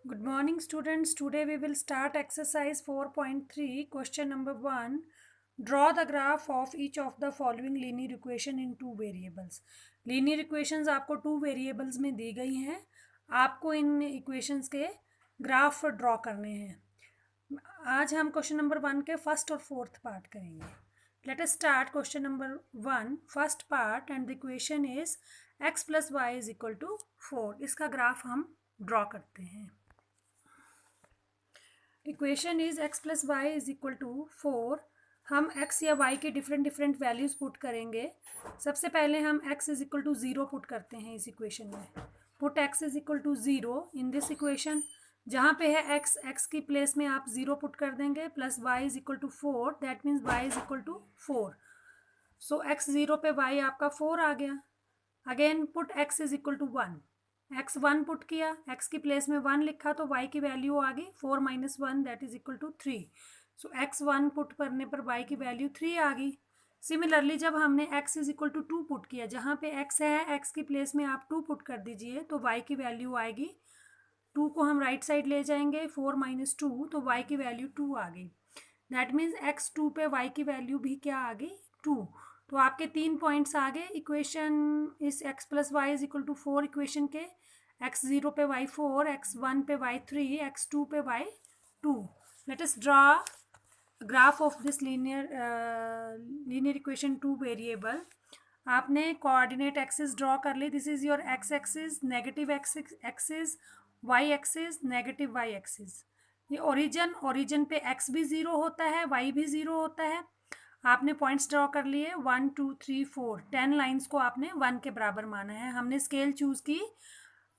Good morning, students. Today we will start exercise 4.3, question number 1. Draw the graph of each of the following linear equation in two variables. Linear equations आपको two variables में दी गई हैं. आपको इन equations के graph draw करने हैं. आज हम क्वेश्चन नंबर 1 के फर्स्ट और फोर्थ पार्ट करेंगे. Let us start question number 1, first part, and the equation is x plus y is equal to 4. इसका ग्राफ हम ड्रॉ करते हैं. Equation is x plus y is equal to 4. हम x या y के different values put करेंगे. सबसे पहले हम x is equal to 0 put करते हैं इस इक्वेशन में. Put x is equal to 0 in this equation. जहाँ पे है x की प्लेस में आप 0 पुट कर देंगे. Plus y is equal to 4, that means y is equal to 4. So x 0 पे y आपका 4 आ गया. Again put x is equal to 1. x 1 put किया, x की प्लेस में 1 लिखा तो y की वैल्यू आ गई 4 minus 1 that is equal to 3. So x 1 put करने पर y की वैल्यू 3 आ गई. सिमिलरली जब हमने x is equal to 2 put किया, जहाँ पे x है x की प्लेस में आप 2 पुट कर दीजिए तो y की वैल्यू आएगी 2 को हम राइट साइड ले जाएंगे 4 माइनस 2 तो y की वैल्यू 2 आ गई. दैट मीन्स x 2 पे y की वैल्यू भी क्या आ गई 2. तो आपके 3 पॉइंट्स आ गए. इक्वेशन इस x plus y is equal to 4 equation के. x 0 पे y 4, x 1 पे y 3, x 2 पे y 2. Let us draw a graph of this linear equation two variable. आपने कोऑर्डिनेट एक्सिस ड्रॉ कर ली. This is your x axis, negative axis, y axis, negative y axis. ये origin पे x भी 0 होता है, y भी 0 होता है. आपने पॉइंट्स ड्रॉ कर लिए 1 2 3 4. 10 लाइन्स को आपने 1 के बराबर माना है. हमने स्केल चूज की.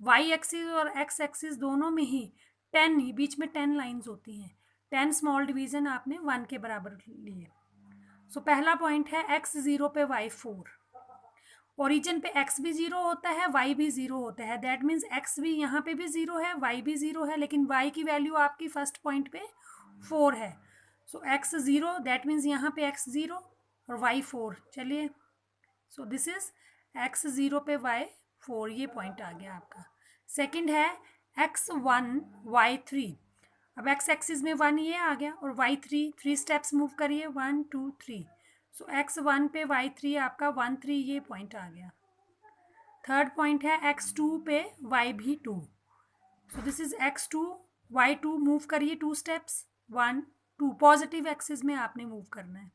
y एक्सिस और x एक्सिस दोनों में ही 10 ही, बीच में 10 लाइन्स होती हैं. 10 स्मॉल डिवीजन आपने 1 के बराबर लिए. सो पहला पॉइंट है x 0 पे y 4. ओरिजिन पे x भी 0 होता है, y भी 0 होता है. दैट मीन्स x भी यहाँ पे भी 0 है, y भी 0 है, लेकिन y की वैल्यू आपकी फर्स्ट पॉइंट पे 4 है. सो x 0 दैट मीन्स यहाँ पे x 0 और y 4. चलिए, सो दिस इज x 0 पे y 4. ये पॉइंट आ गया आपका. सेकंड है x 1 y 3. अब x एक्सिस में 1 ये आ गया और y 3. 3 स्टेप्स मूव करिए 1 2 3. सो x 1 पे y 3 आपका 1 3 ये पॉइंट आ गया. थर्ड पॉइंट है x 2 पे y भी 2. सो this is x 2 y 2. Move करिए 2 स्टेप्स 1 2. पॉजिटिव एक्सिस में आपने मूव करना है.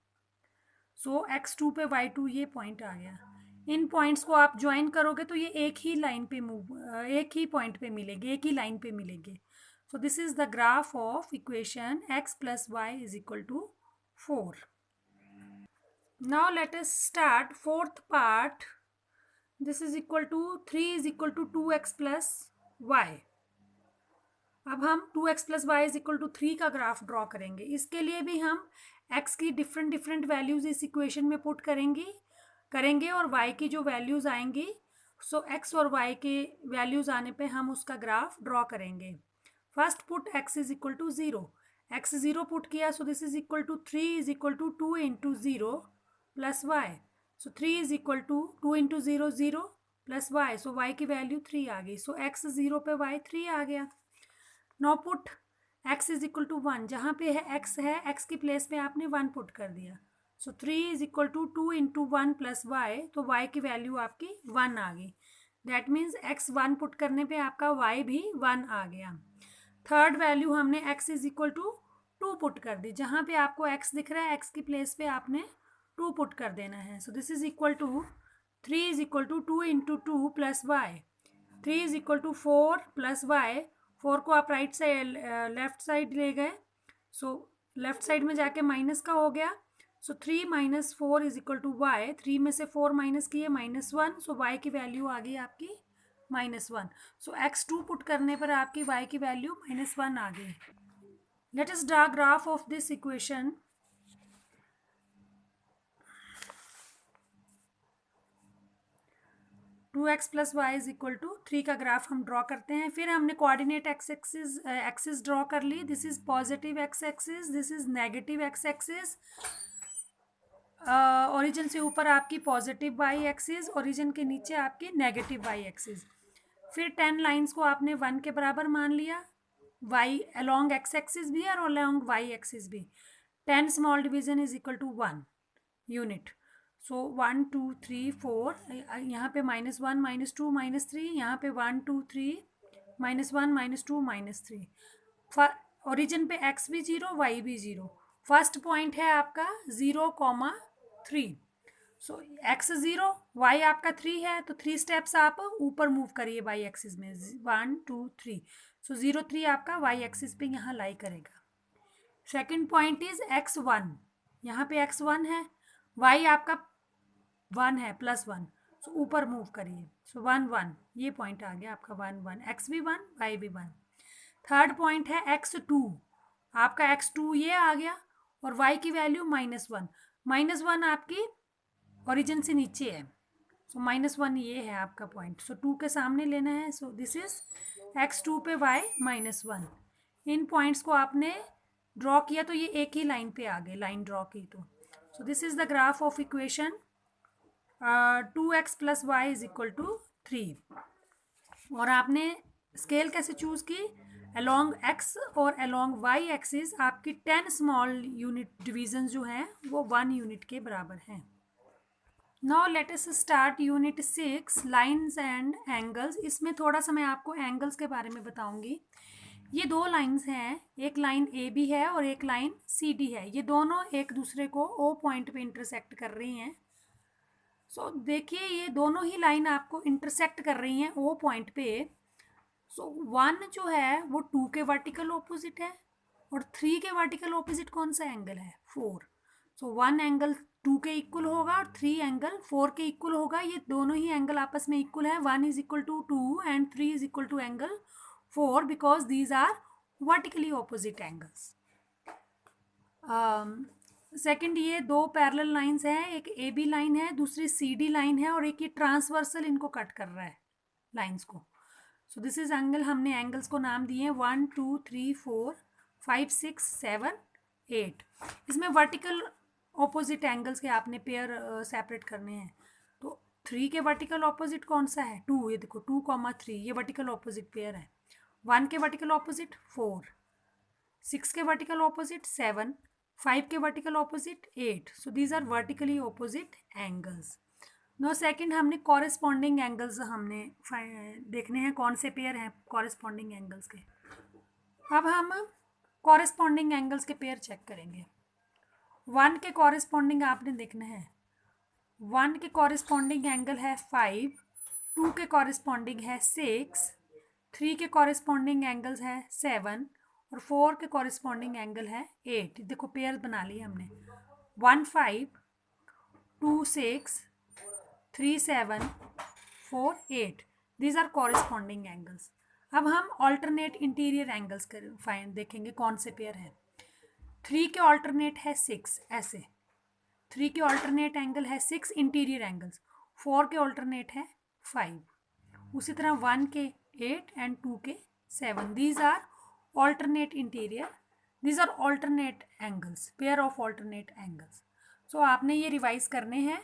सो x 2 पे y 2 ये पॉइंट आ गया. इन पॉइंट्स को आप ज्वाइन करोगे तो ये एक ही लाइन पे एक ही पॉइंट पे मिलेंगे, एक ही लाइन पे मिलेंगे. So this is the graph of equation x plus y is equal to 4. Now let us start fourth part. This is equal to 3 is equal to 2x plus y. अब हम 2x plus y is equal to 3 का graph draw करेंगे. इसके लिए भी हम x की different values इस इक्वेशन में पुट करेंगे और y की जो वैल्यूज आएंगी, सो x और y के वैल्यूज आने पे हम उसका ग्राफ ड्रॉ करेंगे. First put x is equal to 0. x 0 पुट किया, so this is equal to 3 is equal to 2 into 0 plus Y. So 3 is equal to 2 into 0 0 plus Y. So y की value 3 आ गई. सो x 0 पे y 3 आ गया. Now put x is equal to 1. जहाँ पे है x की प्लेस पे आपने 1 पुट कर दिया. So 3 is equal to 2 into 1 plus y. तो y की वैल्यू आपकी 1 आ गई. दैट मीन्स x 1 पुट करने पे आपका y भी 1 आ गया. थर्ड वैल्यू हमने x is equal to 2 put कर दी. जहाँ पे आपको x दिख रहा है x की प्लेस पे आपने 2 पुट कर देना है. So this is equal to 3 is equal to 2 into 2 plus y. 3 is equal to 4 plus y. 4 को आप राइट साइड लेफ्ट साइड ले गए, सो लेफ्ट साइड में जाके माइनस का हो गया. So 3 minus 4 is equal to y. 3 में से 4 माइनस किए -1. सो वाई की वैल्यू आ गई आपकी -1. सो x 2 पुट करने पर आपकी y की वैल्यू -1 आ गई. Let us draw graph of this equation. Two x plus y is equal to 3 का ग्राफ हम ड्रॉ करते हैं. फिर हमने कोऑर्डिनेट एक्सिस ड्रॉ कर ली. This is positive X axis, this is negative X axis. Origin से ऊपर आपकी पॉजिटिव वाई एक्सिस, ओरिजिन के नीचे आपकी नेगेटिव वाई एक्सिस. फिर 10 लाइंस को आपने 1 के बराबर मान लिया. वाई अलॉन्ग एक्स एक्सिस भी है और अलॉन्ग वाई एक्सिस भी। 10 small division is equal to 1 unit. So 1 2 3 4, यहाँ पे -1 -2 -3, यहाँ पे 1 2 3 -1 -2 -3। ओरिजिन पे एक्स भी 0 वाई भी 0। फर्स्ट पॉइंट है आपका 0,3। सो एक्स 0 वाई आपका 3 है, तो 3 स्टेप्स आप ऊपर मूव करिए वाई एक्सिस में, 1 2 3। सो 0 3 आपका वाई एक्सिस पे यहाँ लाई करेगा। सेकेंड पॉइंट इज x1, यहाँ पे x1 है, y आपका 1 है +1, सो ऊपर मूव करिए। सो 1 1, ये पॉइंट आ गया आपका 1 1, x भी 1 y भी 1। थर्ड पॉइंट है x2, आपका x2 ये आ गया और y की वैल्यू -1, -1 आपकी ओरिजिन से नीचे है। सो -1 ये है आपका पॉइंट। सो 2 के सामने लेना है। सो दिस इज x2 पे y -1। इन पॉइंट्स को आपने ड्रॉ किया तो ये एक ही लाइन पे आ गए, लाइन ड्रॉ की तो। सो this is the graph of equation 2x + y = 3। और आपने स्केल कैसे चूज की? अलोंग x और अलोंग y एक्सिस आपकी 10 स्मॉल यूनिट डिवीजन जो हैं वो 1 यूनिट के बराबर हैं। Now let us start unit 6 lines and angles. इसमें थोड़ा सा मैं आपको एंगल्स के बारे में बताऊंगी। ये दो लाइंस हैं, एक लाइन ए बी है और एक लाइन सी डी है। ये दोनों एक दूसरे को ओ पॉइंट पे इंटरसेक्ट कर रही हैं। सो देखिए ये दोनों ही लाइन आपको इंटरसेक्ट कर रही हैं ओ पॉइंट पे। सो 1 जो है वो 2 के वर्टिकल ऑपोजिट है और 3 के वर्टिकल ऑपोजिट कौन सा एंगल है? 4। सो 1 एंगल 2 के इक्वल होगा और 3 एंगल 4 के इक्वल होगा। ये दोनों ही एंगल आपस में इक्वल है। 1 = 2 and 3 = angle 4 because these are vertically opposite angles. Second, ये दो पैरेलल लाइंस हैं, एक ए बी लाइन है, दूसरी सी डी लाइन है और एक ये ट्रांसवर्सल इनको कट कर रहा है लाइंस को। सो दिस इज एंगल। हमने एंगल्स को नाम दिए हैं 1 2 3 4 5 6 7 8। इसमें वर्टिकल ऑपोजिट एंगल्स के आपने पेयर सेपरेट करने हैं। तो 3 के वर्टिकल ऑपोजिट कौन सा है? 2। ये देखो 2,3 ये वर्टिकल ऑपोजिट पेयर है। 1 के वर्टिकल ऑपोजिट 4, 6 के वर्टिकल ऑपोजिट 7, 5 के vertical opposite 8। So these are vertically opposite angles. No second, हमने कॉरेस्पॉन्डिंग एंगल्स हमने देखने हैं कौन से पेयर हैं कॉरेस्पॉन्डिंग एंगल्स के। अब हम कॉरेस्पॉन्डिंग एंगल्स के पेयर चेक करेंगे। 1 के कॉरेस्पॉन्डिंग आपने देखना है। 1 के कॉरेस्पॉन्डिंग एंगल है 5, 2 के कॉरेस्पॉन्डिंग है 6, 3 के कॉरेस्पॉन्डिंग एंगल्स है 7 और 4 के कॉरेस्पॉन्डिंग एंगल है 8। देखो पेयर बना लिए हमने 1 5 2 6 3 7 4 8। These are corresponding angles. अब हम ऑल्टरनेट इंटीरियर एंगल्स फाइन देखेंगे कौन से पेयर है। 3 के ऑल्टरनेट है 6, ऐसे 3 के ऑल्टरनेट एंगल है 6 इंटीरियर एंगल्स। 4 के ऑल्टरनेट है 5। उसी तरह 1 के 8 एंड 2 के 7। These are alternate interior, these are alternate angles, pair of alternate angles. So आपने ये रिवाइज करने हैं।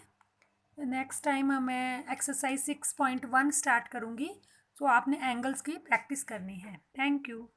नेक्स्ट टाइम मैं एक्सरसाइज 6.1 स्टार्ट करूँगी। सो आपने एंगल्स की प्रैक्टिस करनी है। Thank you.